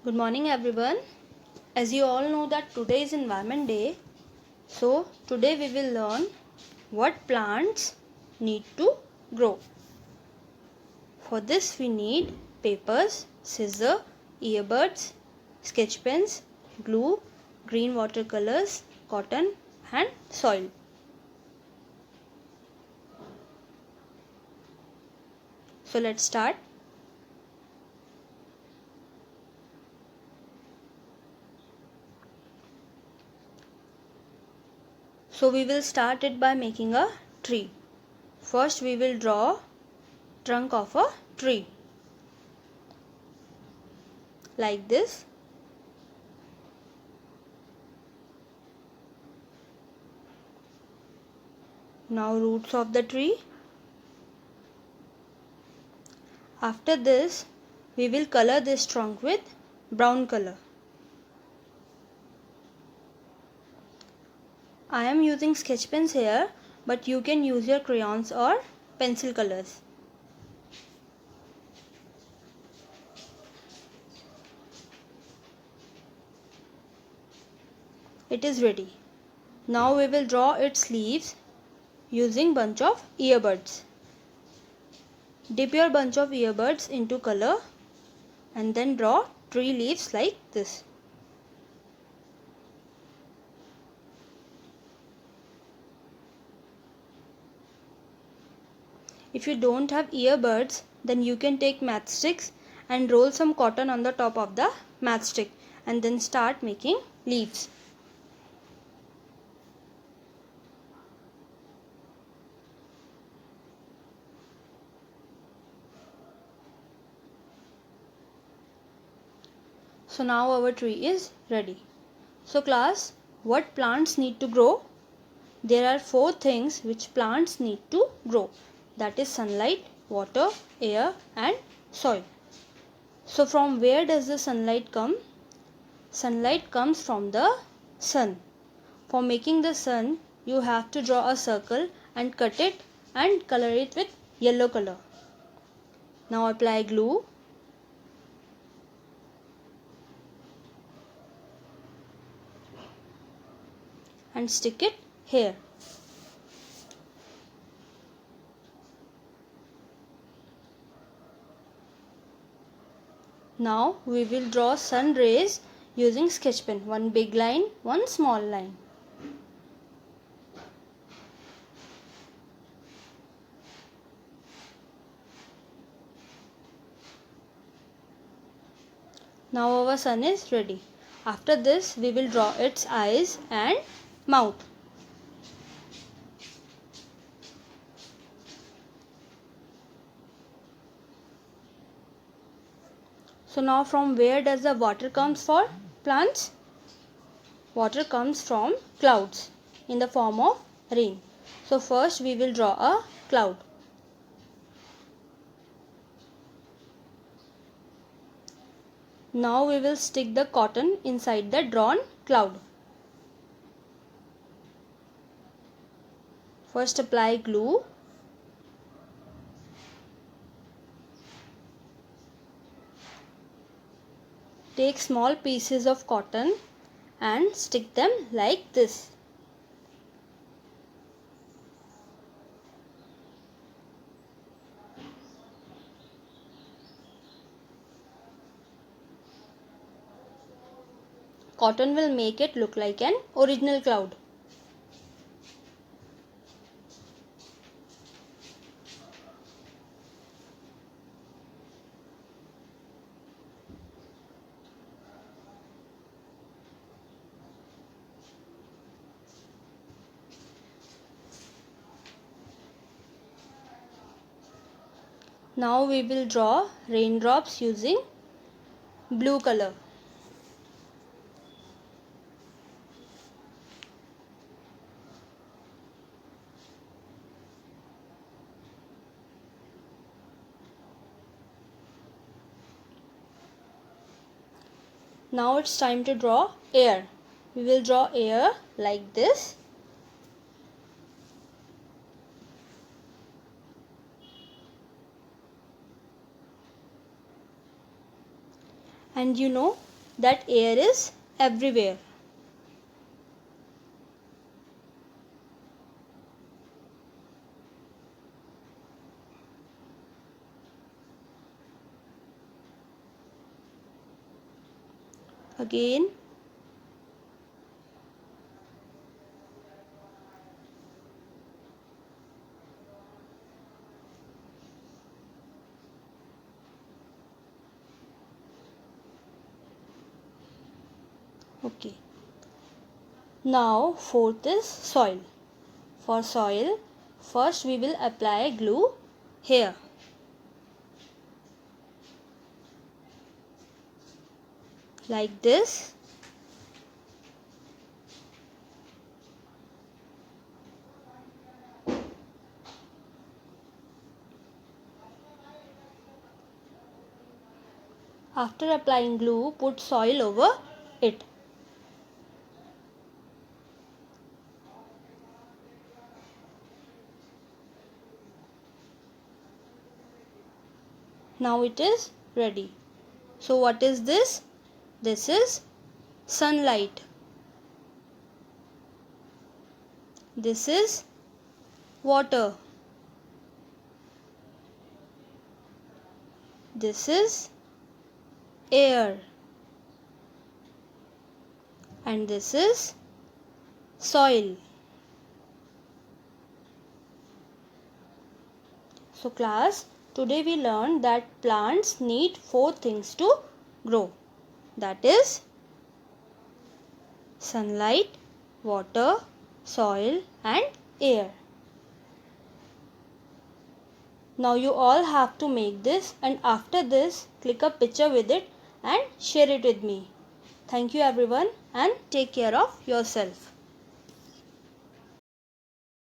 Good morning everyone. As you all know that today is Environment Day. So today we will learn what plants need to grow. For this we need papers, scissors, earbuds, sketch pens, glue, green watercolors, cotton and soil. So let's start. So we will start it by making a tree. First we will draw trunk of a tree like this. Now roots of the tree. After this we will color this trunk with brown color. I am using sketch pens here, but you can use your crayons or pencil colors. It is ready. Now we will draw its leaves using bunch of earbuds. Dip your bunch of earbuds into color and then draw tree leaves like this. If you don't have earbuds, then you can take matchsticks and roll some cotton on the top of the matchstick and then start making leaves. So now our tree is ready. So class, what plants need to grow? There are 4 things which plants need to grow. That is sunlight, water, air and soil. So from where does the sunlight come? Sunlight comes from the sun. For making the sun, you have to draw a circle and cut it and color it with yellow color. Now apply glue. And stick it here. Now we will draw sun rays using sketch pen. One big line, one small line. Now our sun is ready. After this we will draw its eyes and mouth. So now from where does the water comes for plants? Water comes from clouds in the form of rain. So first we will draw a cloud. Now we will stick the cotton inside the drawn cloud. First apply glue. Take small pieces of cotton and stick them like this. Cotton will make it look like an original cloud. Now we will draw raindrops using blue color. Now it's time to draw air. We will draw air like this. And you know, that air is everywhere. Again, okay. Now fourth is soil. For soil, first we will apply glue here. Like this. After applying glue, put soil over it. Now it is ready. So what is this? This is sunlight. This is water. This is air. And this is soil. So class, today we learned that plants need 4 things to grow. That is sunlight, water, soil and air. Now you all have to make this, and after this click a picture with it and share it with me. Thank you everyone and take care of yourself.